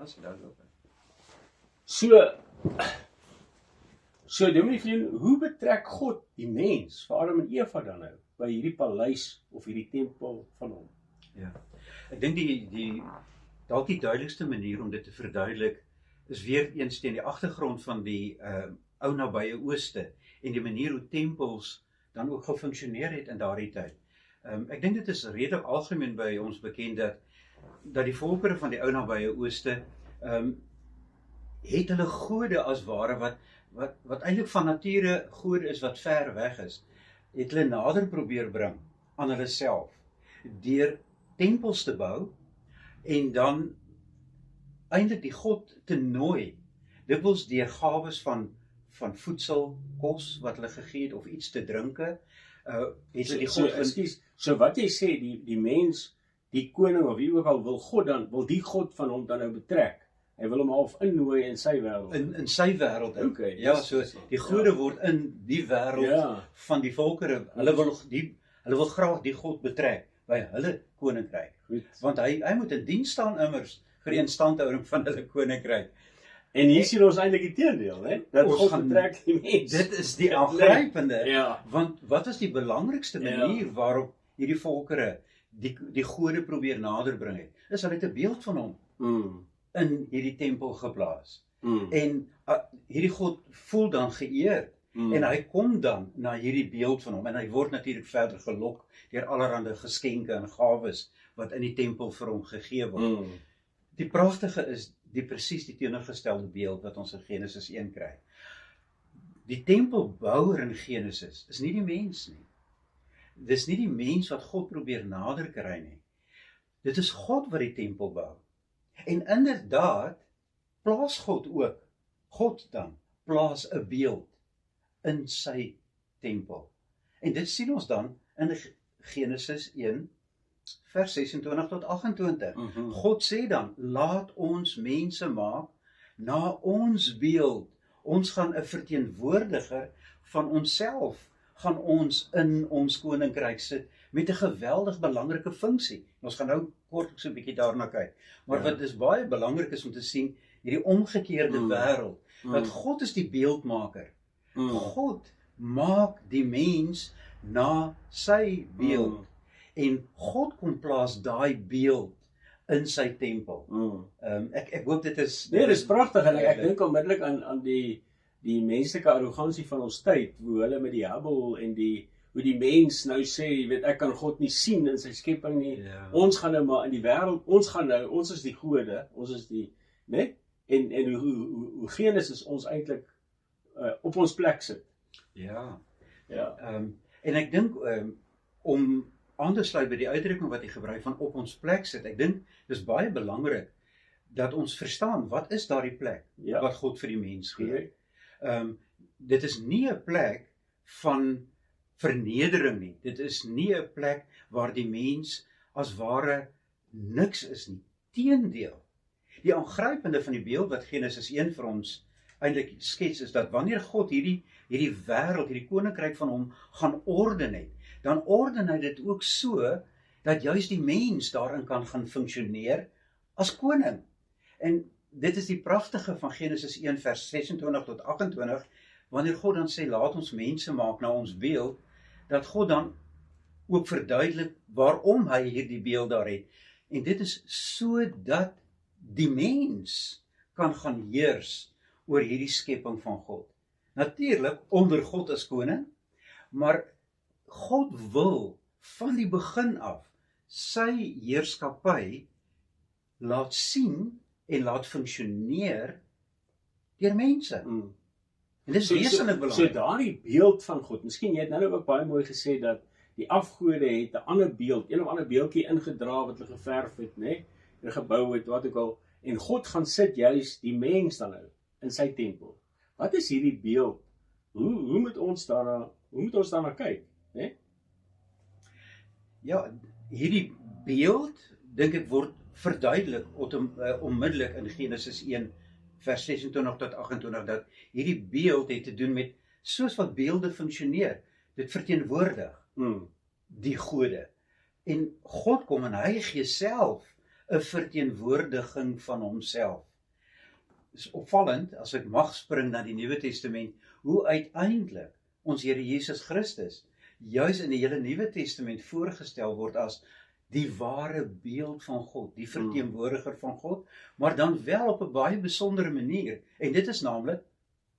As jy daar loop. So Dominee Vriend, hoe betrek God die mens, vir Adam en Eva dan nou, by hierdie paleis of hierdie tempel van hom? Ja. Ek dink dalk die duidelikste manier om dit te verduidelik is weer eens teen die agtergrond van die ou nabye Ooste en die manier hoe tempels dan ook gefunksioneer het in daardie tyd. Ek dink dit is redelik algemeen by ons bekend dat die volkere van die ou nabye Ooste het hulle gode as ware wat eintlik van nature gode is wat ver weg is, het hulle nader probeer bring aan hulle self deur tempels te bou en dan eintlik die God te nooi, dikwels deur gawes van voedsel, kos wat hulle gegee het of iets te drinke, het hulle die God So wat jy sê, die mens, die koning of wie ook al wil die God van hom dan nou betrek. Hy wil hom half innooi in sy wêreld. In sy wêreld. Okay, ja, so die gode word in die wêreld van die volkere. Hulle wil graag die God betrek by hulle koninkryk. Goed. Want hy moet in diens staan immers vir die instandhouding van hulle koninkryk. En hier sien ons eintlik die teendeel, hè? Dat God betrek die mens. Dit is die aangrypende. Ja. Want wat is die belangrikste manier waarop hierdie volkere die gode probeer nader bring het? Is hulle het 'n beeld van hom in hierdie tempel geplaas. En hierdie God voel dan geëerd. En hy kom dan na hierdie beeld van hom en hy word natuurlik verder gelok deur allerlei geskenke en gawes wat in die tempel vir hom gegee word. Die pragtige is presies die teenoorgestelde beeld wat ons in Genesis 1 kry. Die tempelbouer in Genesis is nie die mens nie. Dis nie die mens wat God probeer nader kry nie. Dit is God wat die tempel bou. En inderdaad plaas God dan plaas 'n beeld in sy tempel. En dit sien ons dan in Genesis 1 vers 26 tot 28. God sê dan, laat ons mense maak na ons beeld. Ons gaan 'n verteenwoordiger van onsself gaan ons in ons koninkryk sit met 'n geweldig belangrike funksie. Ons gaan nou kort so 'n bietjie daarna kyk. Maar wat is baie belangrik is om te sien hierdie omgekeerde wêreld, dat God is die beeldmaker. God maak die mens na sy beeld. En God kom plaas daai beeld in sy tempel. Ek hoop dit is... Nee, dit is pragtig en ek dink onmiddellik aan die menslike arrogansie van ons tyd, hoe hulle met die Hubble en hoe die mens nou sê, jy weet, ek kan God nie sien in sy skepping nie. Ons gaan nou maar in die wêreld, ons is die gode, ons is die, né? En hoe Genesis ons eintlik op ons plek sit. Ja. En ek dink om aan te sluit by die uitdrukking wat hy gebruik van op ons plek sit. Ek dink dis baie belangrik dat ons verstaan wat is daardie plek wat God vir die mens gee. Dit is nie 'n plek van vernedering nie. Dit is nie 'n plek waar die mens as ware niks is nie. Teendeel. Die aangrypende van die beeld wat Genesis 1 vir ons eintlik skets is dat wanneer God hierdie wêreld, hierdie koninkryk van hom gaan orden het, dan orden hy dit ook so dat juis die mens daarin kan gaan funksioneer as koning. En dit is die pragtige van Genesis 1 vers 26 tot 28, wanneer God dan sê, laat ons mense maak na ons beeld, dat God dan ook verduidelik waarom hy hierdie beeld daar het. En dit is sodat die mens kan gaan heers oor hierdie skepping van God. Natuurlik onder God as koning, maar God wil van die begin af sy heerskappy laat sien en laat funksioneer deur mense. En dit is wesentlik belangrik. So daardie beeld van God, miskien jy het nou ook baie mooi gesê dat die afgode het 'n ander beeld, een of ander beeldjie ingedra wat hulle geverf het, né? En gebou het, wat ook al, en God gaan sit juis die mens dan nou in sy tempel. Wat is hierdie beeld? Hoe moet ons daarna kyk, né? Ja, hierdie beeld dink ek word verduidelik onmiddellik in Genesis 1 vers 26 tot 28 dat hierdie beeld het te doen met soos wat beelde funksioneer. Dit verteenwoordig die gode. En God kom en hy gee self 'n verteenwoordiging van homself. is opvallend, as ek mag spring na die Nuwe Testament, hoe uiteindelik ons Here Jesus Christus, juis in die hele Nuwe Testament voorgestel word as die ware beeld van God, die verteenwoordiger van God, maar dan wel op 'n baie besondere manier, en dit is naamlik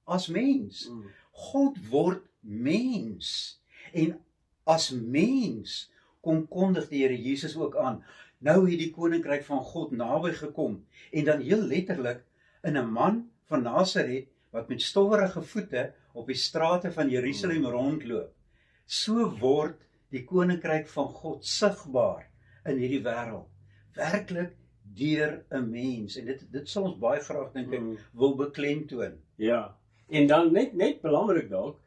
as mens. God word mens, en as mens kondig die Here Jesus ook aan, nou het die koninkryk van God naby gekom, en dan heel letterlik in 'n man van Nasaret, wat met stowwerige voete op die strate van Jerusalem rondloop. So word die koninkryk van God sigbaar in hierdie wêreld, werklik deur 'n mens, en dit sal ons baie graag, dink ek, wil beklemtoon. Ja, en dan net belangrik dalk,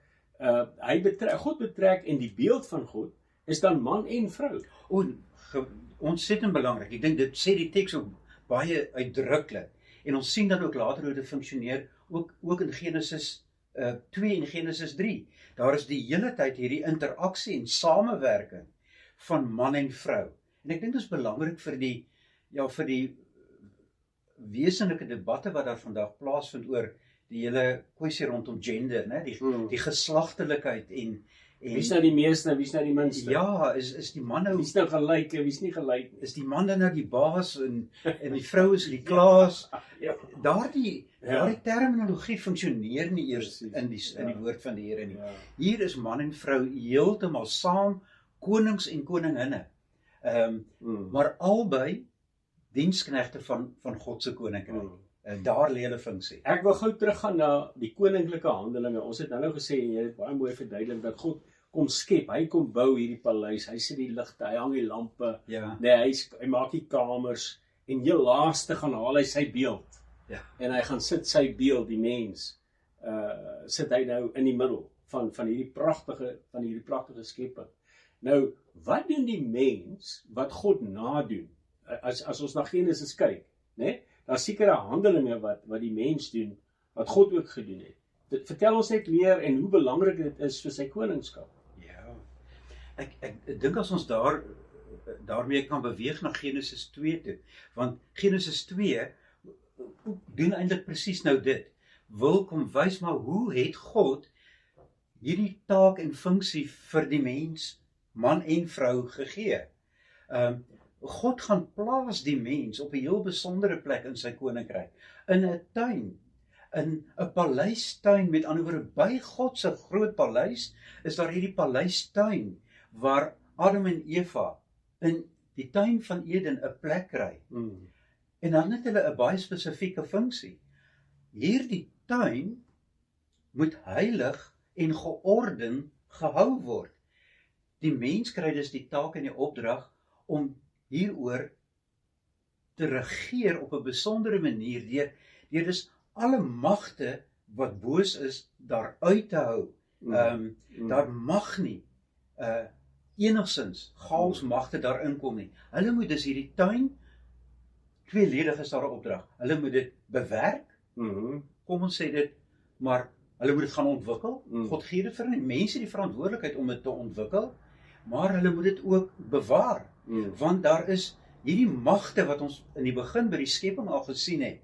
God betrek, en die beeld van God is dan man en vrou. Ontsettend belangrik. Ek dink dit sê die teks ook baie uitdruklik. En ons sien dan ook later hoe dit funksioneer, ook in Genesis 2 en Genesis 3. Daar is die hele tyd hierdie interaksie en samewerking van man en vrou. En ek dink dit is belangrik vir die wesenlike debatte wat daar vandag plaasvind oor die hele kwessie rondom gender, né? Die geslagtelikheid en wie's nou die meeste, wie's nou die minste? Ja, is die man nou, wie's nou gelyk en wie's nie gelyk nie? Is die man dan nou die baas en die vrou is die klaas? Ja. Daardie terminologie funksioneer nie eers in die woord van die Here nie. Ja. Hier is man en vrou heeltemal saam, konings en koninginne. Maar albei diensknegte van God se koninkryk. Daar lê hulle funksie. Ek wil gou teruggaan na die koninklike handelinge. Ons het nou gesê, en jy het baie mooi verduidelik, dat God kom skep, hy kom bou hierdie paleis, hy sit die ligte, hy hang die lampe, hy maak die kamers, en heel laaste gaan haal hy sy beeld. Ja. En hy gaan sit sy beeld, die mens, sit hy nou in die middel van hierdie pragtige skepping. Nou, wat doen die mens wat God nadoen? As ons na Genesis kyk, né? Daar sekere handelinge wat die mens doen, wat God ook gedoen het. Dit vertel ons net meer en hoe belangrik dit is vir sy koningskap. Ja, ek dink as ons daarmee kan beweeg na Genesis 2 toe, want Genesis 2 doen eintlik presies nou dit, wil kom wys maar hoe het God hierdie taak en funksie vir die mens, man en vrou gegee. God gaan plaas die mens op 'n heel besondere plek in sy koninkryk, in 'n tuin, in 'n paleistuin, met ander woorde, by God se groot paleis, is daar hierdie paleistuin, waar Adam en Eva in die tuin van Eden 'n plek kry. En dan het hulle 'n baie spesifieke funksie. Hierdie tuin moet heilig en georden gehou word. Die mens kry dus die taak en die opdrag om hieroor te regeer op 'n besondere manier, deur dus alle magte wat boos is, daar uit te hou. Daar mag nie enigsins chaos magte daarin kom nie. Hulle moet dus hierdie tuin, tweeledig is daar 'n opdrag. Hulle moet dit bewerk, kom ons sê dit, maar hulle moet dit gaan ontwikkel. God gee dit vir mense die verantwoordelikheid om dit te ontwikkel, maar hulle moet dit ook bewaar. Want daar is hierdie magte wat ons in die begin by die skepping al gesien het,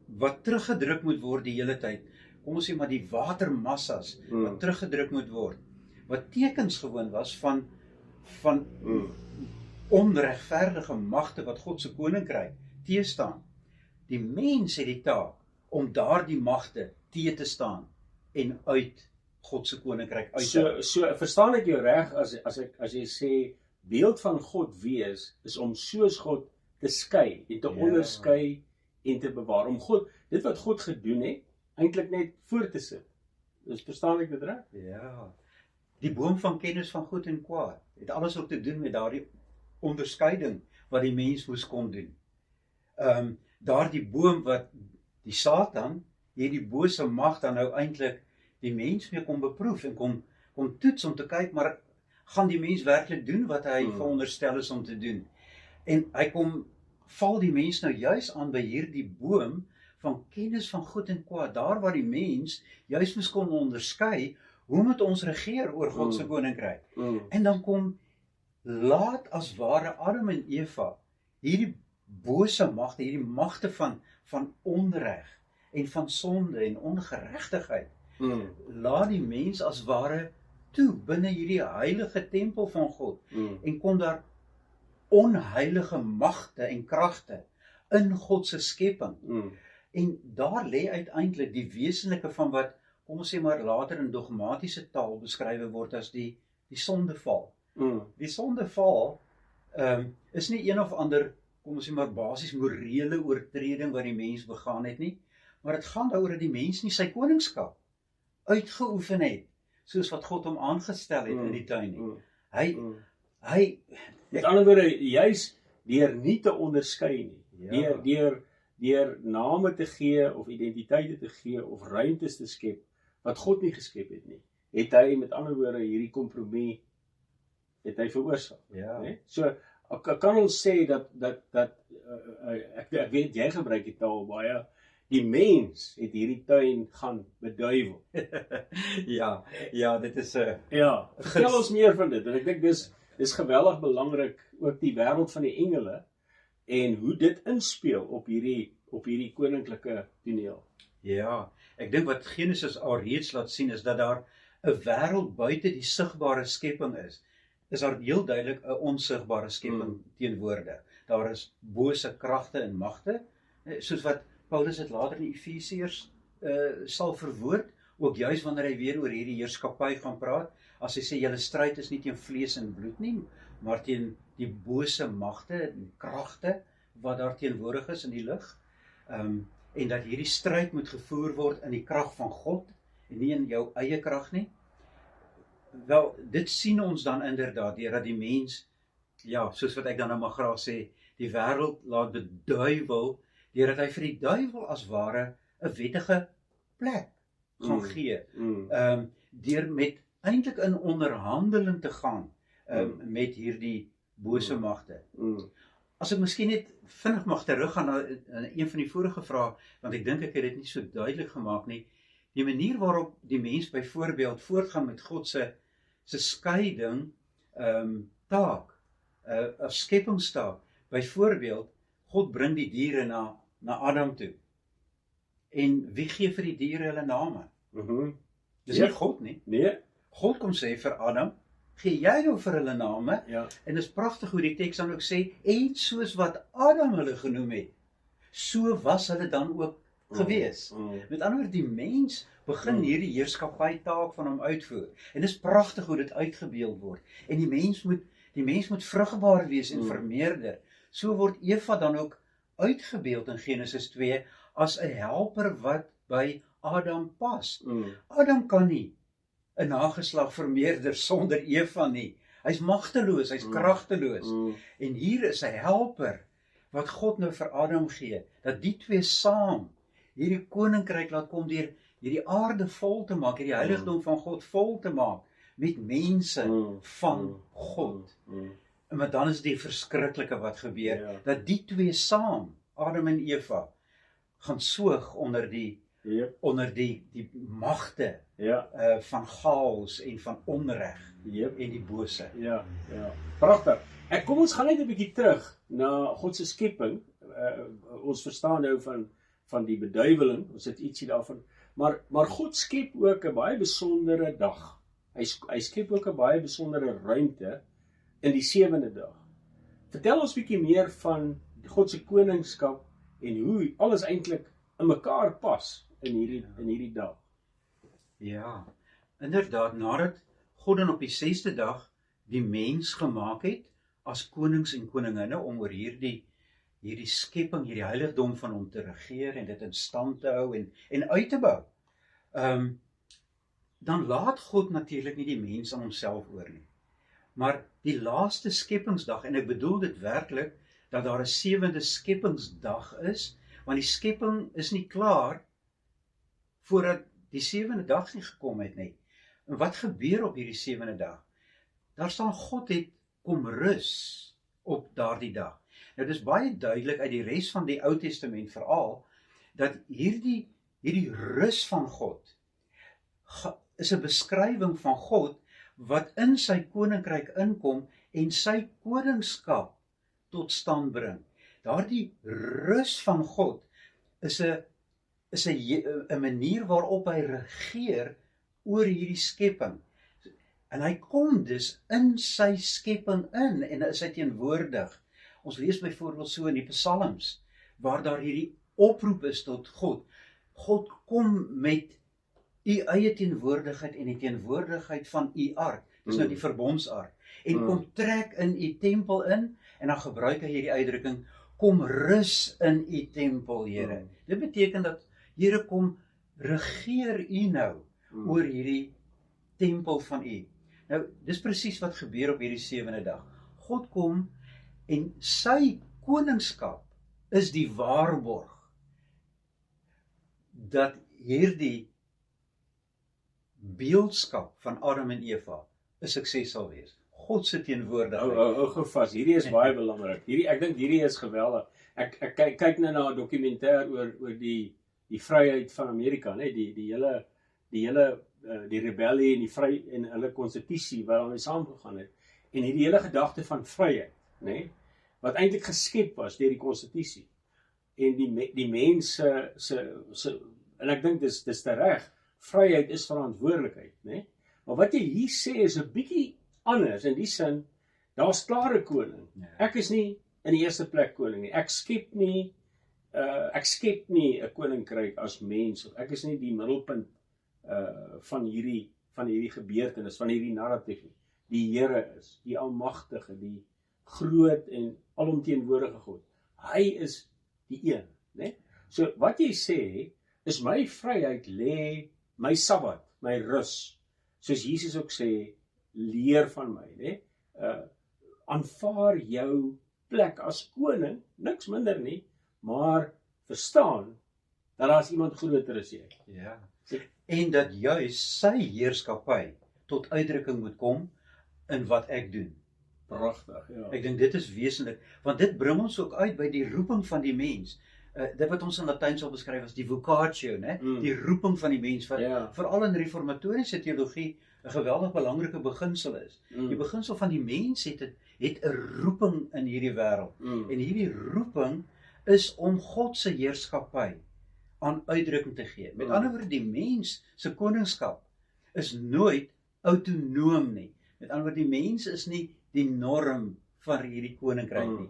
wat teruggedruk moet word die hele tyd. Kom ons sê maar die watermassas, wat teruggedruk moet word, wat tekens gewoon was van onregverdige magte wat God se koninkryk teestaan. Die mens het die taak om daardie magte te staan en uit God se koninkryk uit te hou. So verstaan ek jou reg as jy sê beeld van God wees is om soos God te skei en te onderskei en te bewaar, om dit wat God gedoen het eintlik net voor te sit. Dus verstaan ek dit reg? Ja. Die boom van kennis van goed en kwaad het alles ook te doen met daardie onderskeiding wat die mens moes kom doen. Daardie boom wat die Satan, hierdie bose mag dan nou eintlik die mens mee kom beproef en kom toets om te kyk, maar gaan die mens werklik doen wat hy veronderstel is om te doen? En hy val die mens nou juis aan by hierdie boom van kennis van goed en kwaad, daar waar die mens juis moes kon onderskei, hoe moet ons regeer oor God se koninkryk? En dan kom laat as ware Adam en Eva hierdie bose magte, hierdie magte van onreg en van sonde en ongeregtigheid. Laat die mens as ware toe binne hierdie heilige tempel van God en kom daar onheilige magte en kragte in God se skepping. En daar lê uiteindelik die wesenlike van wat, kom ons sê maar later in dogmatiese taal beskryf word as die sondeval. Die sondeval is nie een of ander, kom ons sê maar basies morele oortreding wat die mens begaan het nie, maar dit gaan daaroor dat die mens nie sy koningskap uitgeoefen het, soos wat God hom aangestel het in die tuin nie. Hy met ander woorde, juis deur nie te onderskei nie, deur name te gee of identiteite te gee of ruimtes te skep wat God nie geskep het nie, het hy met ander woorde hierdie kompromie het hy veroorsaak. Nee? So kan ons sê dat ek weet jy gebruik die taal baie, die mens het hierdie tuin gaan beduiwel. ja, dit is vertel ons meer van dit, en ek dink dis geweldig belangrik, ook die wêreld van die engele, en hoe dit inspeel op hierdie koninklike toneel. Ja, ek dink wat Genesis alreeds laat sien is dat daar 'n wêreld buite die sigbare skepping is daar heel duidelik 'n onsigbare skepping teenwoordig. Daar is bose kragte en magte, soos wat Paulus dit later in Efesiërs sal verwoord, ook juis wanneer hy weer oor hierdie heerskappy gaan praat, as hy sê julle stryd is nie teen vlees en bloed nie, maar teen die bose magte en kragte wat daar teenwoordig is in die lig, en dat hierdie stryd moet gevoer word in die krag van God en nie in jou eie krag nie. Wel, dit sien ons dan inderdaad deurdat die mens, soos wat ek dan nou maar graag sê, die wêreld laat beduiwel, deurdat hy vir die duiwel as ware 'n wettige plek gaan gee, deur met eintlik in onderhandeling te gaan met hierdie bose magte. As ek miskien net vinnig mag teruggaan na een van die vorige vrae, want ek dink ek het dit nie so duidelik gemaak nie, die manier waarop die mens byvoorbeeld voortgaan met God se skeiding taak, 'n skepingstaak. Byvoorbeeld, God bring die diere na Adam toe. En wie gee vir die diere hulle name? Dis nie God nie. Nee. God kom sê vir Adam, gee jy nou vir hulle name? En dis pragtig hoe die teks dan ook sê, en soos wat Adam hulle genoem het, so was hulle dan ook gewees. Met ander woorde, die mens begin hierdie heerskappy taak van hom uitvoer. En dis pragtig hoe dit uitgebeeld word. En die mens moet vrugbaar wees en vermeerder. So word Eva dan ook uitgebeeld in Genesis 2 as 'n helper wat by Adam pas. Adam kan nie 'n nageslag vermeerder sonder Eva nie. Hy's magteloos, hy's kragteloos. En hier is 'n helper wat God nou vir Adam gee, dat die twee saam hierdie koninkryk laat kom deur hierdie aarde vol te maak, hierdie heiligdom van God vol te maak met mense van God. Maar dan is die verskriklike wat gebeur, dat die twee saam, Adam en Eva, gaan soog onder die magte van chaos en van onreg en die bose. Pragtig. Kom ons gaan net 'n bietjie terug na God se skepping. Ons verstaan nou van die beduiweling, ons het ietsie daarvan, maar God skep ook 'n baie besondere dag. Hy skep ook 'n baie besondere ruimte in die 7de dag. Vertel ons bietjie meer van God se koningskap en hoe alles eintlik in mekaar pas in hierdie dag. Ja, inderdaad, nadat God dan op die 6de dag die mens gemaak het as konings en koninginne om oor hierdie skepping, hierdie heiligdom van hom te regeer en dit in stand te hou en uit te bou. Dan laat God natuurlik nie die mens aan homself oor nie. Maar die laaste skepingsdag, en ek bedoel dit werklik, dat daar 'n 7de skepingsdag is, want die skepping is nie klaar voordat die 7de dag nie gekom het nie. En wat gebeur op hierdie 7de dag? Daar staan God het kom rus op daardie dag. Nou dis baie duidelik uit die res van die Ou Testament veral, dat hierdie rus van God is 'n beskrywing van God wat in sy koninkryk inkom en sy koningskap tot stand bring. Daardie rus van God is 'n is 'n manier waarop hy regeer oor hierdie skepping. En hy kom dus in sy skepping in en is hy teenwoordig. Ons lees byvoorbeeld so in die Psalms, waar daar hierdie oproep is tot God. God kom met u eie teenwoordigheid en die teenwoordigheid van u ark. Dis nou die verbondsark. En kom trek in u tempel in, en dan gebruik hy hierdie uitdrukking, kom rus in u tempel, Here. Dit beteken dat, Here, kom regeer u nou oor hierdie tempel van u. Nou, dis presies wat gebeur op hierdie 7de dag. God kom en sy koningskap is die waarborg dat hierdie beeldskap van Adam en Eva 'n sukses sal wees. God se teenwoordigheid. Hou vas. Hierdie is baie belangrik. Ek dink hierdie is geweldig. Ek kyk nou na 'n dokumentêr oor die vryheid van Amerika, né? Die hele rebellie en hulle konstitusie wat daarmee saamgegaan het. En hierdie hele gedagte van vryheid, né? Wat eintlik geskep was deur die konstitusie. En die mense se en ek dink dis te reg. Vryheid is verantwoordelikheid, né? Maar wat jy hier sê is 'n bietjie anders in die sin, daar's klare koning. Ek is nie in die eerste plek koning nie. Ek skep nie 'n koninkryk as mens, of ek is nie die middelpunt van hierdie gebeurtenis, van hierdie narratief nie. Die Here is die almagtige, die groot en alomteenwoordige God. Hy is die een, né? So wat jy sê is my vryheid lê, my Sabbat, my rus. Soos Jesus ook sê, leer van my, né? Aanvaar jou plek as koning, niks minder nie, maar verstaan dat daar is iemand groter as jy. Ja. En dat juis sy heerskappy tot uitdrukking moet kom in wat ek doen. Pragtig, ja. Ek dink dit is wesentlik, want dit bring ons ook uit by die roeping van die mens. Dit wat ons in Latyn sal beskryf as die vocatio, né? Die roeping van die mens, wat veral in reformatoriese teologie 'n geweldig belangrike beginsel is. Die beginsel van die mens het 'n roeping in hierdie wêreld. En hierdie roeping is om God se heerskappy aan uitdrukking te gee. Met ander woorde, die mens se koningskap is nooit autonoom nie. Met ander woorde, die mens is nie die norm van hierdie koninkryk nie.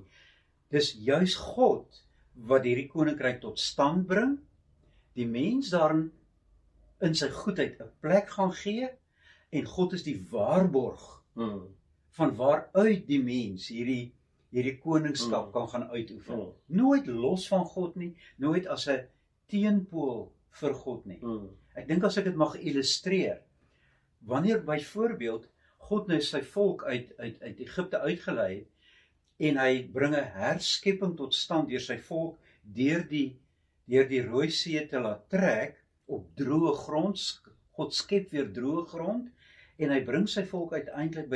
Dis juis God wat hierdie koninkryk tot stand bring, die mens daarin in sy goedheid 'n plek gaan gee, en God is die waarborg van waaruit die mens hierdie koningskap kan gaan uitoefen. Nooit los van God nie, nooit as 'n teenpool vir God nie. Ek dink as ek dit mag illustreer, wanneer byvoorbeeld God nou sy volk uit Egipte uitgelei het, en hy bring 'n herskepping tot stand deur sy volk deur die Rooi See te laat trek op droë grond. God skep weer droë grond, en hy bring sy volk uiteindelik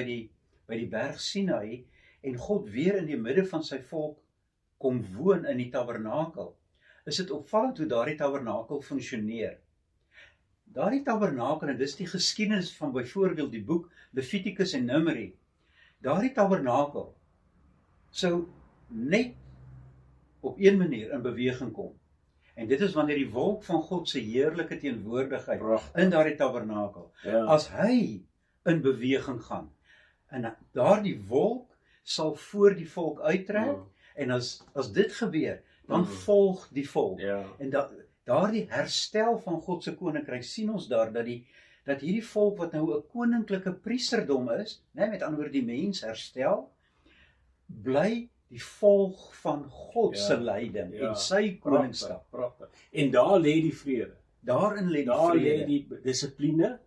by die berg Sinai, en God weer in die midde van sy volk kom woon in die tabernakel. Is dit opvallend hoe daardie tabernakel funksioneer? Daardie tabernakel, en dis die geskiedenis van byvoorbeeld die boek Levitikus en Numeri, daardie tabernakel sou net op een manier in beweging kom. En dit is wanneer die wolk van God se heerlike teenwoordigheid in daardie tabernakel, as hy in beweging gaan, en daardie wolk sal voor die volk uittrek, en as dit gebeur, dan volg die volk. En daardie herstel van God se koninkryk sien ons daar, dat hierdie volk wat nou 'n koninklike priesterdom is, met ander woorde die mens herstel, bly die volg van God se leiding en sy koningskap. Pragtig. En daar lê die vrede. Daarin lê die vrede. Daar lê die dissipline.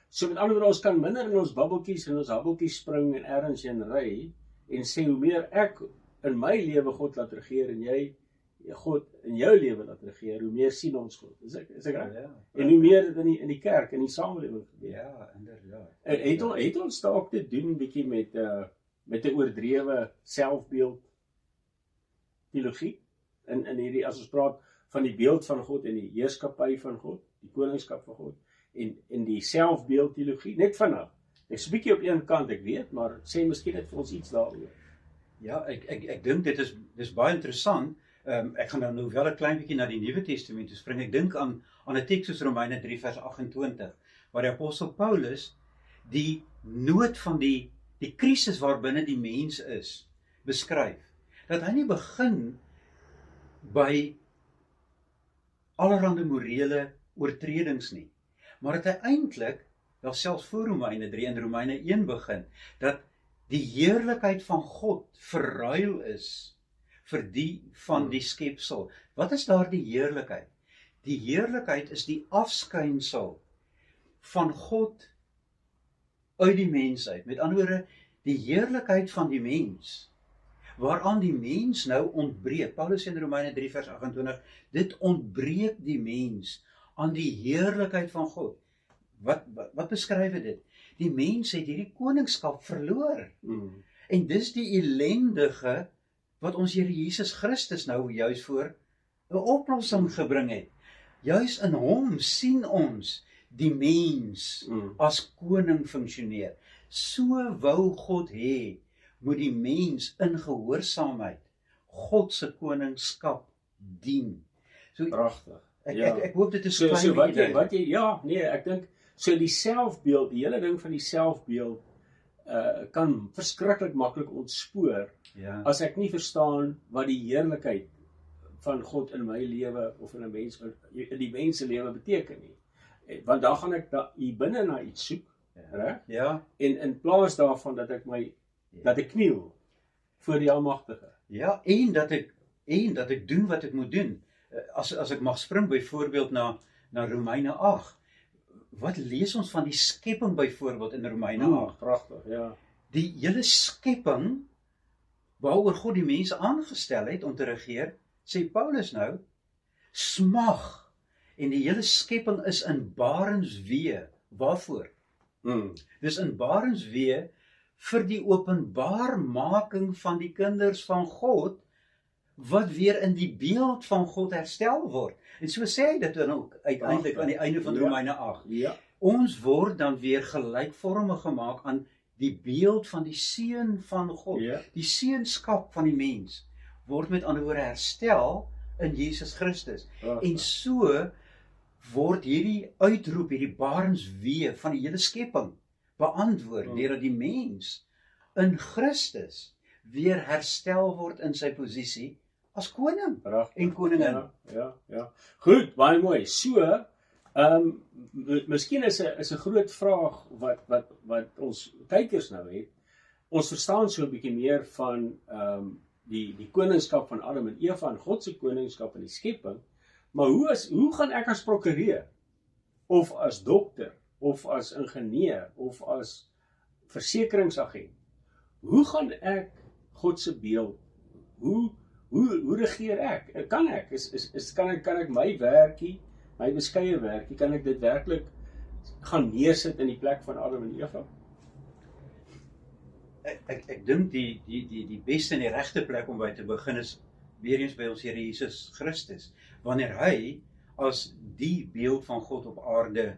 So met ander woorde, ons kan minder in ons babbeltjies spring en ergens heen ry en sê, hoe meer ek in my lewe God laat regeer en jy God in jou lewe laat regeer, hoe meer sien ons God. Is ek reg? En hoe meer dit in die kerk, in die samelewing gebeur. Ja, inderdaad. En het ons dalk te doen bietjie met 'n oordrewe selfbeeld teologie in hierdie, as ons praat van die beeld van God en die heerskappy van God, die koningskap van God en die selfbeeld teologie, net vinnig. Ek is 'n bietjie op een kant, ek weet, maar sê miskien net vir ons iets daaroor. Ja, ek dink dit is baie interessant. Ek gaan nou wel 'n klein bietjie na die Nuwe Testament toe spring. Ek dink aan 'n teks soos Romeine 3 vers 28, waar die apostel Paulus die nood van die krisis waarbinne die mens is, beskryf. Dat hy nie begin by allerhande morele oortredings nie, maar dat hy eintlik, wel selfs voor Romeine 3 en Romeine 1 begin, dat die heerlikheid van God verruil is vir die van die skepsel. Wat is daar die heerlikheid? Die heerlikheid is die afskynsel van God uit die mens uit. Met ander woorde, die heerlikheid van die mens, waaraan die mens nou ontbreek. Paulus sê in Romeine 3 vers 28, dit ontbreek die mens aan die heerlikheid van God. Wat beskryf dit? Die mens het hierdie koningskap verloor. En dis die ellendige wat ons Here Jesus Christus nou juis voor 'n oplossing gebring het. Juis in hom sien ons die mens as koning funksioneer. So wou God hê, moet die mens in gehoorsaamheid God se koningskap dien. So pragtig. Ek hoop dit is so wat jy ja, nee, ek dink so die selfbeeld, die hele ding van die selfbeeld kan verskriklik maklik ontspoor as ek nie verstaan wat die heerlikheid van God in my lewe of in 'n mens in die mens se lewe beteken nie. Want dan gaan ek hier binne na iets soek, reg? Ja. En in plaas daarvan dat ek kniel voor die Almagtige. Ja, en dat ek doen wat ek moet doen. As ek mag spring byvoorbeeld na Romeine 8. Wat lees ons van die skepping byvoorbeeld in Romeine 8? Pragtig, ja. Die hele skepping waaroor God die mense aangestel het om te regeer, sê Paulus nou, smag. En die hele skepping is in barenswee. Waarvoor? Dis in barenswee vir die openbaarmaking van die kinders van God, wat weer in die beeld van God herstel word. En so sê hy dit dan ook uiteindelik aan die einde van Romeine 8. Ja. Ons word dan weer gelykvormig gemaak aan die beeld van die seun van God. Ja. Die seunskap van die mens word met ander woorde herstel in Jesus Christus. En so word hierdie uitroep, hierdie barenswee van die hele skepping beantwoord deurdat die mens in Christus weer herstel word in sy posisie as koning en koningin. Ja. Goed, baie mooi. So, miskien is 'n groot vraag wat ons kykers nou het. Ons verstaan so 'n bietjie meer van die koningskap van Adam en Eva en God se koningskap in die skepping. Maar hoe gaan ek as prokureur of as dokter of as ingenieur of as versekeringsagent, hoe gaan ek God se beeld, hoe regeer ek? Kan ek? Kan ek my werkie, my beskeie werkie, kan ek dit werklik gaan neersit in die plek van Adam en Eva? Ek dink die beste en die regte plek om by te begin is weer eens by ons Here Jesus Christus. Wanneer hy as die beeld van God op aarde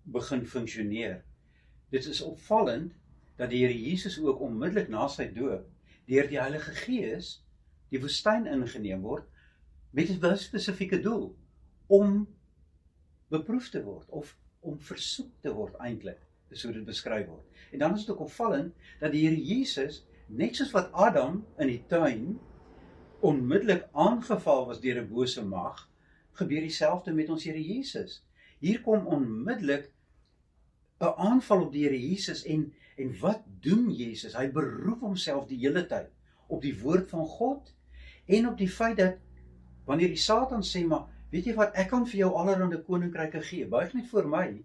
begin funksioneer. Dit is opvallend dat die Here Jesus ook onmiddellik na sy doop deur die Heilige Gees die woestyn ingeneem word met 'n baie spesifieke doel om beproef te word of om versoek te word eintlik, dis hoe dit beskryf word. En dan is dit ook opvallend dat die Here Jesus, net soos wat Adam in die tuin onmiddellik aangeval was deur 'n bose mag, gebeur dieselfde met ons Here Jesus. Hier kom onmiddellik 'n aanval op die Here Jesus en wat doen Jesus? Hy beroep homself die hele tyd op die woord van God en op die feit dat wanneer die Satan sê, maar weet jy wat, ek kan vir jou allerhande koninkryke gee, buig net voor my.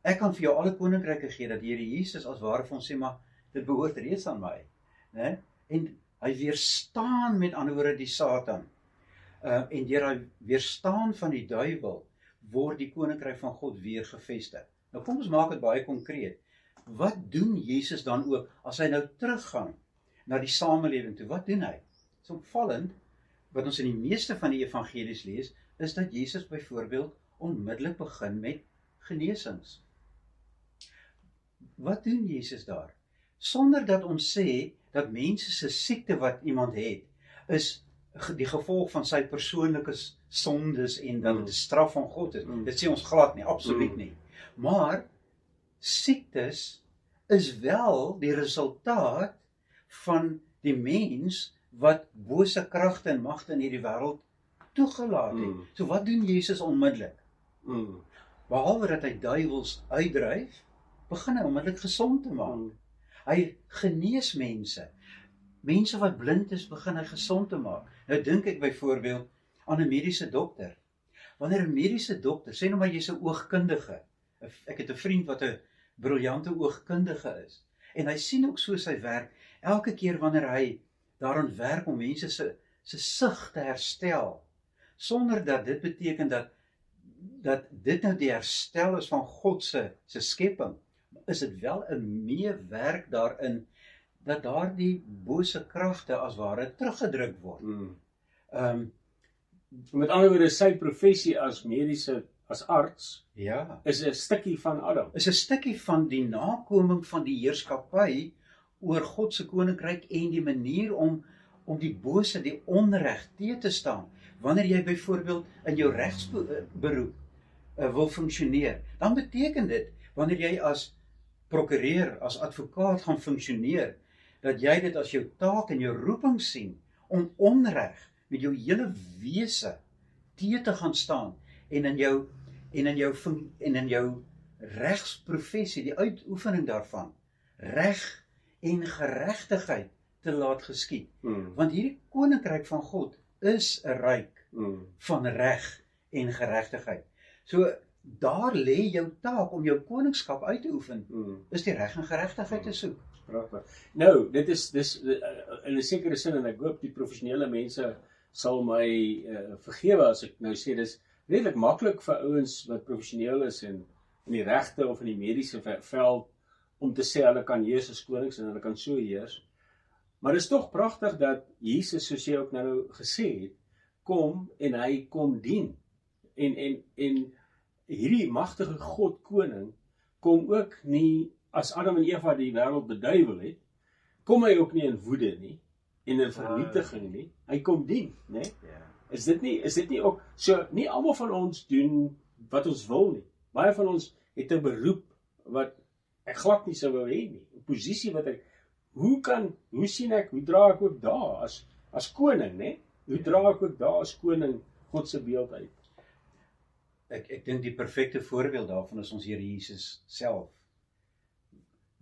Ek kan vir jou alle koninkryke gee, dat die Here Jesus as ware vir ons sê, maar dit behoort reeds aan my. Né? En hy weerstaan met ander woorde die Satan. En deur hy weerstaan van die duiwel word die koninkryk van God weer gevestig. Nou kom ons maak dit baie konkreet. Wat doen Jesus dan ook as hy nou teruggaan na die samelewing toe? Wat doen hy? Dit is opvallend wat ons in die meeste van die evangelies lees, is dat Jesus byvoorbeeld onmiddellik begin met genesings. Wat doen Jesus daar? Sonder dat ons sê dat mense se siekte wat iemand het, is die gevolg van sy persoonlike sondes en dat dit 'n straf van God is. Dit sê ons glad nie, absoluut nie. Maar siektes is wel die resultaat van die mens wat bose kragte en magte in hierdie wêreld toegelaat het. So wat doen Jesus onmiddellik? Behalwe dat hy duiwels uitdryf, begin hy onmiddellik gesond te maak. Hy genees mense. Mense wat blind is, begin hy gesond te maak. Nou dink ek byvoorbeeld aan 'n mediese dokter. Wanneer 'n mediese dokter, sê nou maar jy's 'n oogkundige. Ek het 'n vriend wat 'n briljante oogkundige is. En hy sien ook so sy werk. Elke keer wanneer hy daaraan werk om mense se sig te herstel, sonder dat dit beteken dat dit nou die herstel is van God se skepping, is dit wel 'n meewerk daarin dat daardie bose kragte as ware teruggedruk word. Met ander woorde, sy professie as as arts, is 'n stukkie van Adam. Is 'n stukkie van die nakoming van die heerskappy oor God se koninkryk en die manier om die bose, die onreg te staan. Wanneer jy byvoorbeeld in jou regsberoep wil funksioneer, dan beteken dit, wanneer jy as prokureur, as advokaat gaan funksioneer, dat jy dit as jou taak en jou roeping sien, om onreg met jou hele wese te gaan staan, en in jou regsprofessie, die uitoefening daarvan, reg en geregtigheid te laat geskied. Want hierdie koninkryk van God is 'n ryk van reg en geregtigheid. So daar lê jou taak om jou koningskap uit te oefen, is die reg en geregtigheid te soek. Pragtig. Nou, dit is in 'n sekere sin, en ek hoop die professionele mense sal my vergewe as ek nou sê, dis redelik maklik vir ouens wat professioneel is en in die regte of in die mediese veld om te sê hulle kan heers as konings en hulle kan so heers. Maar dit is tog pragtig dat Jesus, soos jy ook nou gesê het, kom en hy kom dien. En hierdie magtige God koning kom ook nie as Adam en Eva die wêreld beduiwel het, kom hy ook nie in woede nie en in vernietiging nie. Hy kom dien, né? Is dit nie ook so? Nie almal van ons doen wat ons wil nie. Baie van ons het 'n beroep wat ek glad nie sou wou hê nie. 'n Posisie wat ek hoe dra ek ook daar as koning, né? Hoe dra ek ook daar as koning God se beeld uit? Ek dink die perfekte voorbeeld daarvan is ons Here Jesus self.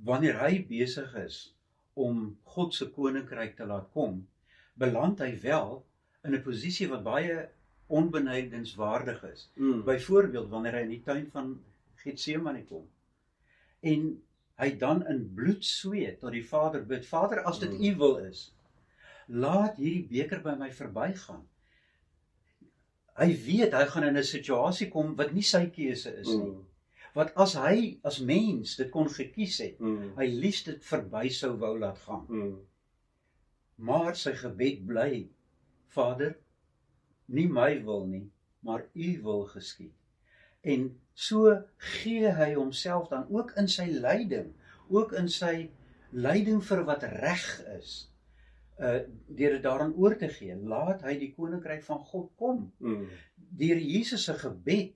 Wanneer hy besig is om God se koninkryk te laat kom, beland hy wel in 'n posisie wat baie onbenydenswaardig is. Byvoorbeeld wanneer hy in die tuin van Getsemane kom en hy dan in bloedsweet tot die Vader bid, Vader, as dit U wil is, laat hierdie beker by my verbygaan. Hy weet hy gaan in 'n situasie kom wat nie sy keuse is nie. Wat as hy as mens dit kon gekies het, hy liefst dit verby sou wou laat gaan. Maar sy gebed bly, Vader, nie my wil nie, maar U wil geskied. En so gee hy homself dan ook in sy lyding, ook in sy lyding vir wat reg is, deur dit daaraan oor te gee, laat hy die koninkryk van God kom. Deur Jesus se gebed,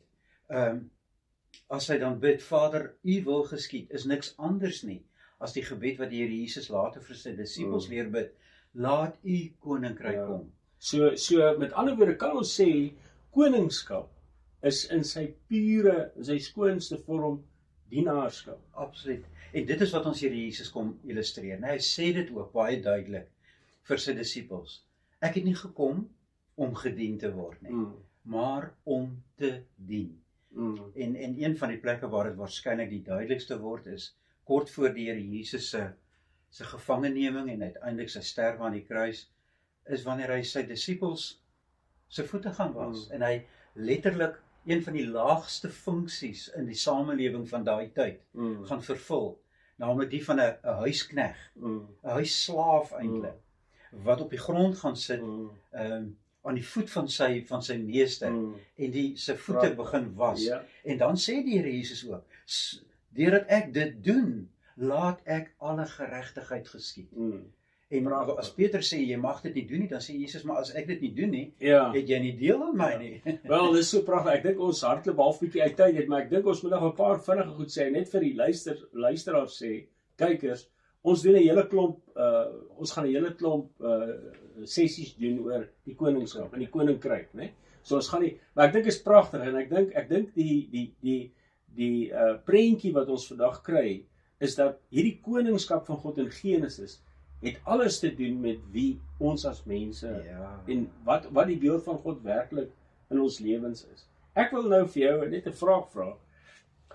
as hy dan bid, Vader, U wil geskied, is niks anders nie as die gebed wat die Here Jesus later vir sy disippels leer bid, laat U koninkryk kom. So met ander woorde kan ons sê, koningskap is in sy pure, in sy skoonste vorm, dienaarskap. Absoluut. En dit is wat ons Here Jesus kom illustreer. Nou, hy sê dit ook baie duidelik vir sy disippels. Ek het nie gekom om gedien te word nie, maar om te dien. En een van die plekke waar dit waarskynlik die duidelikste word is, kort voor die Here Jesus se gevangeneming en uiteindelik sy sterwe aan die kruis, is wanneer hy sy disippels se voete gaan was. En hy letterlik een van die laagste funksies in die samelewing van daai tyd gaan vervul, naamlik die van 'n huiskneg, 'n huisslaaf eintlik, wat op die grond gaan sit, aan die voet van sy meester, en sy voete begin was. En dan sê die Here Jesus ook, deurdat ek dit doen, laat ek alle geregtigheid geskied. En as Petrus sê jy mag dit nie doen nie, dan sê Jesus, maar as ek dit nie doen nie, Ja. het jy nie deel aan my nie. Wel, dis so pragtig. Ek dink ons hardloop half bietjie uit tyd, maar ek dink ons moet nog 'n paar vinnige goed sê, net vir die luisteraars sê, kykers, ons doen 'n hele klomp ons gaan 'n hele klomp sessies doen oor die koningskap en die koninkryk, né? So ons gaan nie, maar ek dink is pragtig en ek dink die prentjie wat ons vandag kry is dat hierdie koningskap van God in Genesis het alles te doen met wie ons as mense en wat die beeld van God werklik in ons lewens is. Ek wil nou vir jou net 'n vraag vra.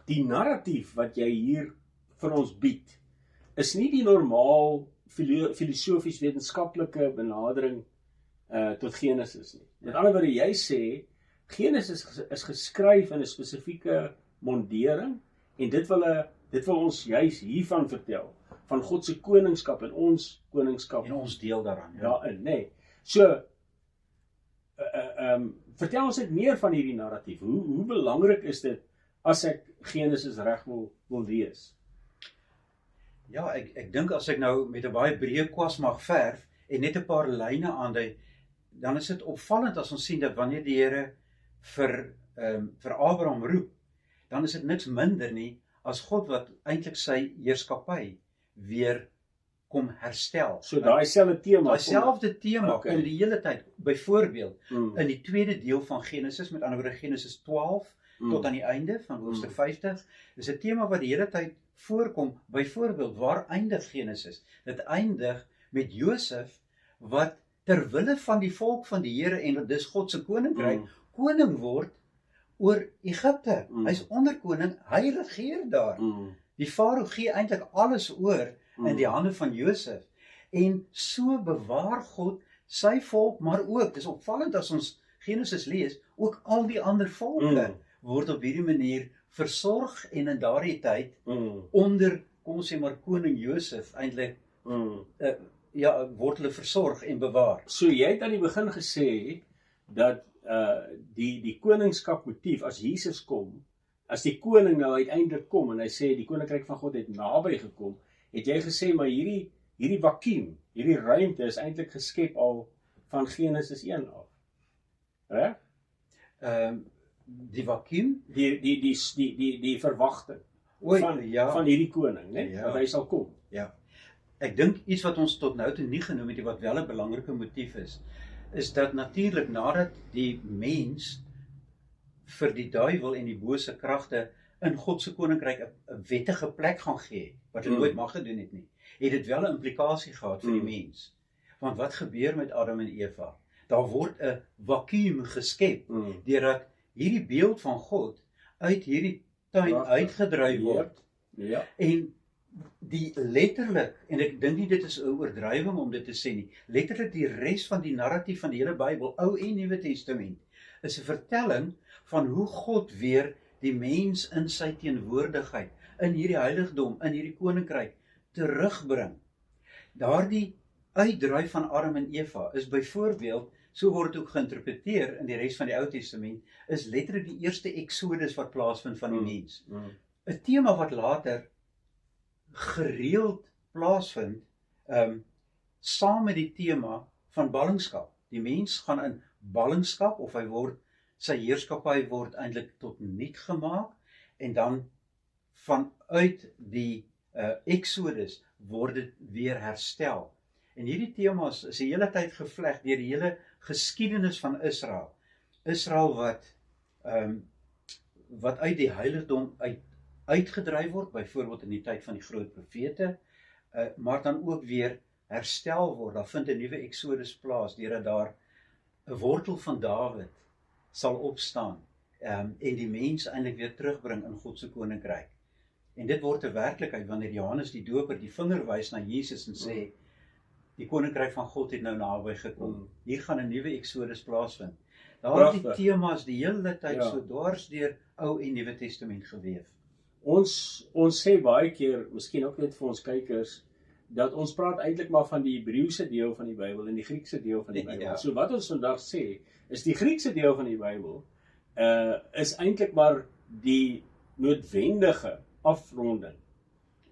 Die narratief wat jy hier vir ons bied, is nie die normaal filosofies wetenskaplike benadering tot Genesis nie. Met ander woorde, jy sê Genesis is geskryf in 'n spesifieke mondering en dit wil ons juis hiervan vertel, van God se koningskap en ons koningskap en ons deel daaraan. Daarin, nê. So vertel ons net meer van hierdie narratief. Hoe belangrik is dit as ek Genesis reg wil lees? Ja, ek dink as ek nou met 'n baie breë kwas mag verf en net 'n paar lyne aandui, dan is dit opvallend as ons sien dat wanneer die Here vir Abraham roep, dan is dit niks minder nie as God wat eintlik sy heerskappy weer kom herstel. So daai selfde tema, dieselfde tema kom die hele tyd. Byvoorbeeld in die tweede deel van Genesis, met ander woorde Genesis 12 tot aan die einde van hoofstuk 50, is 'n tema wat die hele tyd voorkom. Byvoorbeeld, waar eindig Genesis? Dit eindig met Josef wat ter wille van die volk van die Here en dis God se koninkryk koning word oor Egipte. Hy's onderkoning, hy regeer daar. Die farao gee eintlik alles oor in die hande van Josef. En so bewaar God sy volk, maar ook, dis opvallend as ons Genesis lees, ook al die ander volke word op hierdie manier versorg en in daardie tyd onder, kom ons sê maar koning Josef eintlik word hulle versorg en bewaar. So jy het aan die begin gesê dat die koningskap motief as Jesus kom, as die koning nou uiteindelik kom en hy sê die koninkryk van God het naby gekom, het jy gesê maar hierdie vakuum, hierdie ruimte is eintlik geskep al van Genesis 1 af. Reg? Die vakuum, die verwagting van hierdie koning, né? Dat hy sal kom. Ja. Ek dink iets wat ons tot nou toe nie genoem het, wat wel 'n belangrike motief is dat natuurlik nadat die mens vir die duiwel en die bose kragte in God se koninkryk 'n wettige plek gaan gee, wat hulle nooit mag gedoen het nie, het dit wel 'n implikasie gehad vir die mens. Want wat gebeur met Adam en Eva? Daar word 'n vakuum geskep deurdat hierdie beeld van God uit hierdie tuin uitgedryf word. En die letterlik, en ek dink nie dit is 'n oordrywing om dit te sê nie, letterlik die res van die narratief van die hele Bybel, Ou en Nuwe Testament, is 'n vertelling van hoe God weer die mens in sy teenwoordigheid, in hierdie heiligdom, in hierdie koninkryk, terugbring. Daardie uitdryf van Adam en Eva is byvoorbeeld, so word dit ook geïnterpreteer in die res van die Ou Testament, is letterlik die eerste Exodus wat plaasvind van die mens. 'n Tema wat later gereeld plaasvind, saam met die tema van ballingskap. Die mens gaan in ballingskap, of sy heerskappy word eintlik tot niet gemaak, en dan vanuit die Exodus word dit weer herstel. En hierdie temas is die hele tyd gevleg deur die hele geskiedenis van Israel. Israel wat uit die heiligdom uitgedryf word, byvoorbeeld in die tyd van die groot profete, maar dan ook weer herstel word. Daar vind 'n nuwe Exodus plaas, deurdat daar 'n wortel van Dawid sal opstaan, en die mens eintlik weer terugbring in God se koninkryk. En dit word 'n werklikheid wanneer Johannes die Doper die vinger wys na Jesus en sê, die koninkryk van God het nou naby gekom. Hier gaan 'n nuwe Exodus plaasvind. Daar die temas die hele tyd so dwars deur Ou en Nuwe Testament geweef. Ons sê baie keer, miskien ook net vir ons kykers, dat ons praat eintlik maar van die Hebreëse deel van die Bybel en die Griekse deel van die Bybel. So wat ons vandag sê, is die Griekse deel van die Bybel is eintlik maar die noodwendige afronding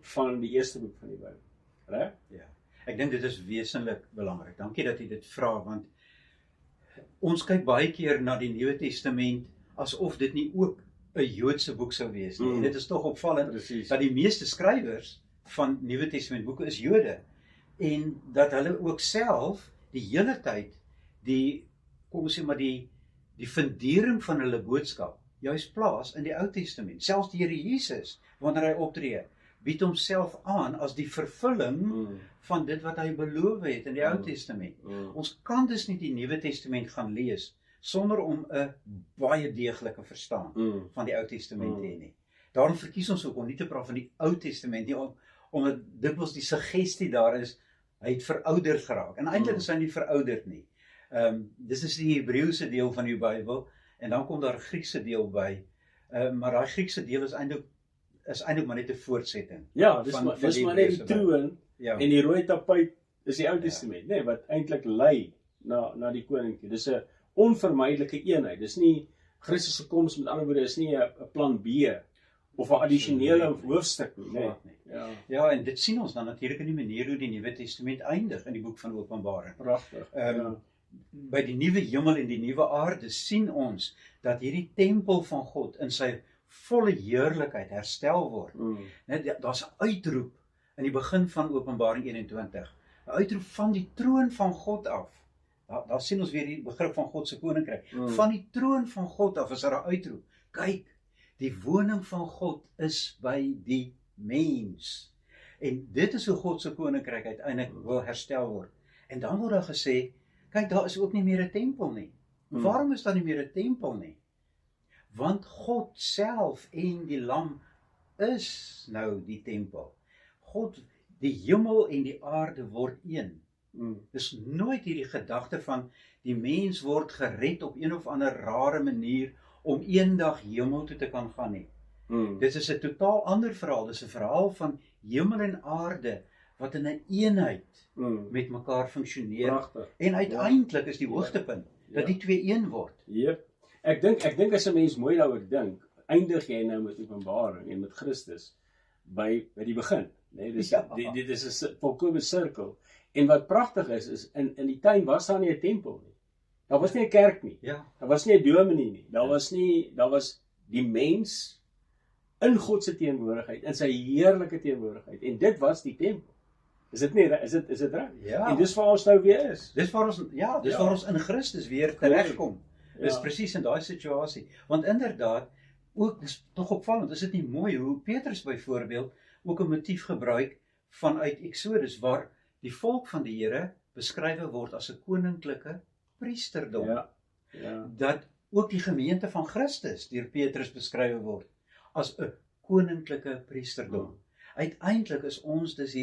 van die eerste boek van die Bybel. Reg? Ja. Ek dink dit is wesentlik belangrik. Dankie dat jy dit vra, want ons kyk baie keer na die Nuwe Testament asof dit nie ook 'n Joodse boek sou wees nie. En dit is tog opvallend dat die meeste skrywers van Nuwe Testament boeke is Jode en dat hulle ook self die hele tyd kom ons sê maar die fundering van hulle boodskap juis plaas in die Ou Testament. Selfs die Here Jesus, wanneer hy optree, bied homself aan as die vervulling van dit wat hy beloof het in die Ou Testament. Ons kan dus nie die Nuwe Testament gaan lees sonder om 'n baie deeglike verstaan van die Ou Testament te hê nie. Daarom verkies ons ook om nie te praat van die Ou Testament nie, omdat dikwels die suggestie daar is, hy het verouderd geraak. En eintlik is hy nie verouderd nie. Dis is die Hebreëse deel van die Bybel, en dan kom daar 'n Griekse deel by. Maar daai Griekse deel is eintlik maar net 'n voortsetting. Ja, dis maar net die troon en die rooi tapuit is die Ou Testament, nee, wat eintlik lei na die koninkry. Dis 'n onvermydelike eenheid. Dis nie Christus se koms, met ander woorde, is nie 'n plan B of 'n addisionele hoofstuk nie, nee. Ja, en dit sien ons dan natuurlik in die manier hoe die Nuwe Testament eindig in die boek van Openbaring. Pragtig. By die nuwe hemel en die nuwe aarde sien ons dat hierdie tempel van God in sy volle heerlikheid herstel word. Daar's 'n uitroep in die begin van Openbaring 21. 'n Uitroep van die troon van God af. Daar sien ons weer die begrip van God se koninkryk. Van die troon van God af is daar 'n uitroep. Kyk, die woning van God is by die mens. En dit is hoe God se koninkryk uiteindelik wil herstel word. En dan word daar gesê, kyk, daar is ook nie meer 'n tempel nie. Waarom is daar nie meer 'n tempel nie? Want God self en die lam is nou die tempel. Die hemel en die aarde word een. Dis nooit hierdie gedagte van die mens word gered op een of ander rare manier om eendag hemel toe te kan gaan nie. Dit is 'n totaal ander verhaal. Dis 'n verhaal van hemel en aarde wat in 'n eenheid met mekaar funksioneer. Prachtig. En uiteindelik is die hoogtepunt dat die twee een word. Ek dink as 'n mens mooi daaroor dink, eindig jy nou met Openbaring en met Christus by die begin, nee, dit is 'n volkomme sirkel. En wat pragtig is in die tuin was daar nie 'n tempel nie. Daar was nie 'n kerk nie. Daar was nie 'n dominee nie. Daar was die mens in God se teenwoordigheid, in sy heerlike teenwoordigheid. En dit was die tempel. Is dit nie? Is dit reg? Ja. En dis waar ons nou weer is. Dis waar ons in Christus weer teregkom. Dis presies in daai situasie. Want inderdaad, ook dis tog opvallend, is dit nie mooi hoe Petrus byvoorbeeld ook 'n motief gebruik vanuit Exodus waar die volk van die Here beskryf word as 'n koninklike priesterdom. Dat ook die gemeente van Christus deur Petrus beskryf word as 'n koninklike priesterdom. Uiteindelik is ons dus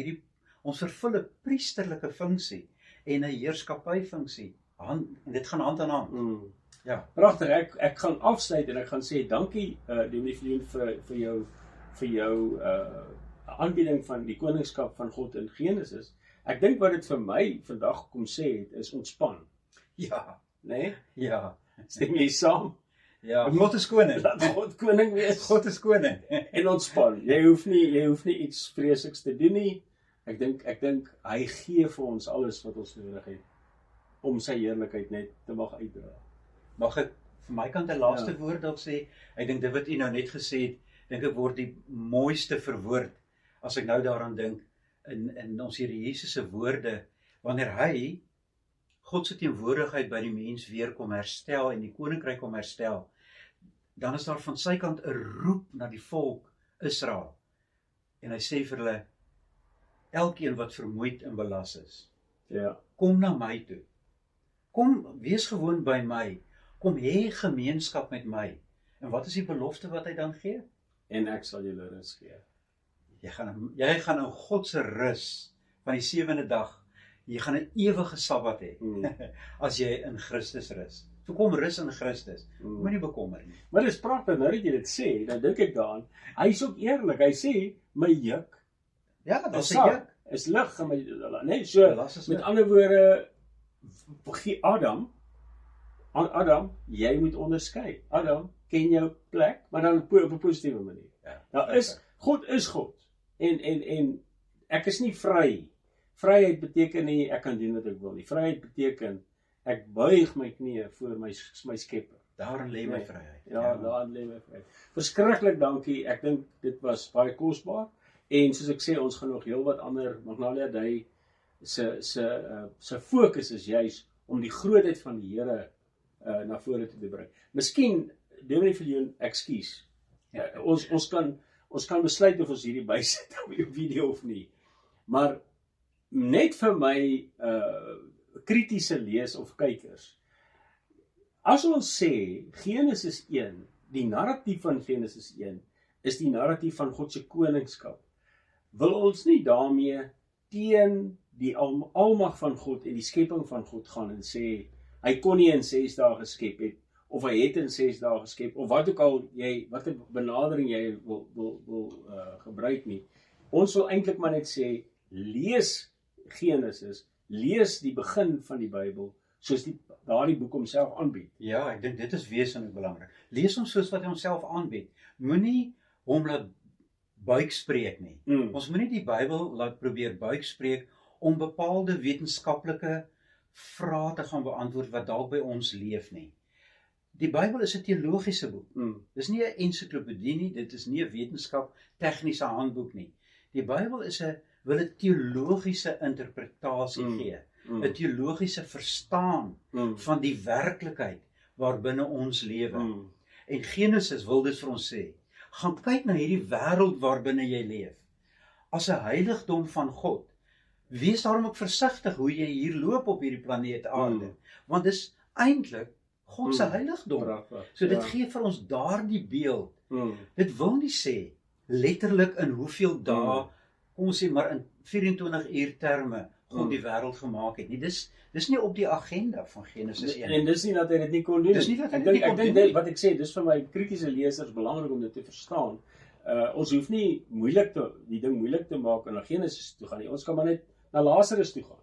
ons vervul 'n priesterlike funksie en 'n heerskappyfunksie. En dit gaan hand aan hand. Ja, pragtig. Ek gaan afsluit en ek gaan sê dankie Dominee vir jou aanbieding van die koningskap van God in Genesis. Ek dink wat dit vir my vandag kom sê het is ontspan. Ja, nee? Ja. Stem jy saam? Ja, God is koning. Laat God koning wees. God is koning. En ontspan. Jy hoef nie iets vreesliks te doen nie. Ek dink hy gee vir ons alles wat ons nodig het om sy heerlikheid net te mag uitdra. Mag ek vir my kant 'n laaste woord dalk sê? Ek dink dit wat u nou net gesê het, dink ek word die mooiste verwoord as ek nou daaraan dink in ons Here Jesus se woorde wanneer hy God se teenwoordigheid by die mens weer kom herstel en die koninkryk kom herstel. Dan is daar van sy kant 'n roep na die volk Israel. En hy sê vir hulle, elkeen wat vermoeid en belas is, kom na my toe. Kom, wees gewoon by my. Kom hê gemeenskap met my. En wat is die belofte wat hy dan gee? En ek sal julle rus gee. Jy gaan in God se rus van die 7de dag. Jy gaan 'n ewige Sabbat hê as jy in Christus rus. So kom rus in Christus. Moenie bekommer nie. Maar dis pragtig nou dat jy dit sê. Dan dink ek daaraan. Hy is ook eerlik. Jy sê my juk. Ja, dit is 'n juk. Is lig en my nee, so met ander woorde gee Adam, jy moet onderskei. Adam, ken jou plek, maar dan op 'n positiewe manier. God is God. En ek is nie vry vryheid beteken nie ek kan doen wat ek wil nie. Vryheid beteken ek buig my knieë voor my Skepper. Daarin lê my vryheid. Ja, daarin lê my vryheid. Verskriklik dankie. Ek dink dit was baie kosbaar. En soos ek sê, ons gaan nog heelwat ander. Magnalia Day se fokus is juis om die grootheid van die Here na vore te bring. Miskien Dominee Viljoen, ekskuus. Ons kan besluit of ons hierdie bysit op die video of nie. Maar net vir my kritiese lees of kykers. As ons sê Genesis 1, die narratief van Genesis 1 is die narratief van God se koningskap, wil ons nie daarmee teen die almag van God en die skepping van God gaan en sê hy kon nie in 6 dae geskep het of hy het in 6 dae geskep of wat ook al wat 'n benadering jy wil gebruik nie. Ons wil eintlik maar net sê lees Genesis, lees die begin van die Bybel soos daardie boek homself aanbied. Ja, ek dink dit is wesentlik belangrik. Lees hom soos wat hy homself aanbied. Moenie hom laat buikspreek nie. Ons moenie die Bybel laat probeer buikspreek om bepaalde wetenskaplike vrae te gaan beantwoord wat dalk by ons leef nie. Die Bybel is 'n teologiese boek. Dis nie 'n ensiklopedie nie, dit is nie 'n wetenskap tegniese handboek nie. Die Bybel wil 'n teologiese interpretasie gee, 'n teologiese verstaan van die werklikheid waarbinne ons lewe. En Genesis wil dit vir ons sê. Gaan kyk na hierdie wêreld waarbinne jy leef. As 'n heiligdom van God. Wees daarom ook versigtig hoe jy hier loop op hierdie planeet Aarde, want dis eintlik God se heiligdom. So dit gee vir ons daardie beeld. Dit wil nie sê letterlik in hoeveel dae, kom ons sê maar in 24 uur terme God die wêreld gemaak het nie. Dis nie op die agenda van Genesis 1. En dis nie dat hy dit nie kon doen. Dis nie dat hy dit nie kon doen. Ek dink wat ek sê, dis vir my kritiese lesers belangrik om dit te verstaan. Ons hoef nie die ding moeilik te maak en na Genesis toe gaan nie. Ons kan maar net na Lazarus toe gaan.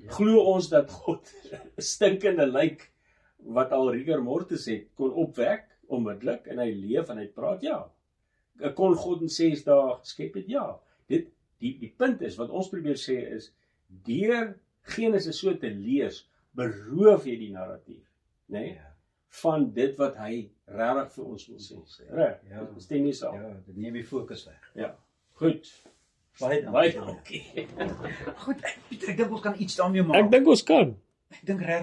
Glo ons dat God 'n stinkende lijk wat al rigor mortis het, kon opwek onmiddellik en hy leef en hy praat? Ja. Kon God in 6 dae geskep het? Ja. Die punt is, wat ons probeer sê is, deur Genesis so te lees, beroof jy die narratief, né? Van dit wat hy regtig vir ons wil sê. Reg? Ja. Stem jy saam? Ja, dit neem die fokus weg. Ja. Goed. Baie dankie. Goed, Pieter, ek dink ons kan iets daarmee maak. Ek dink ons kan. Ek dink regtig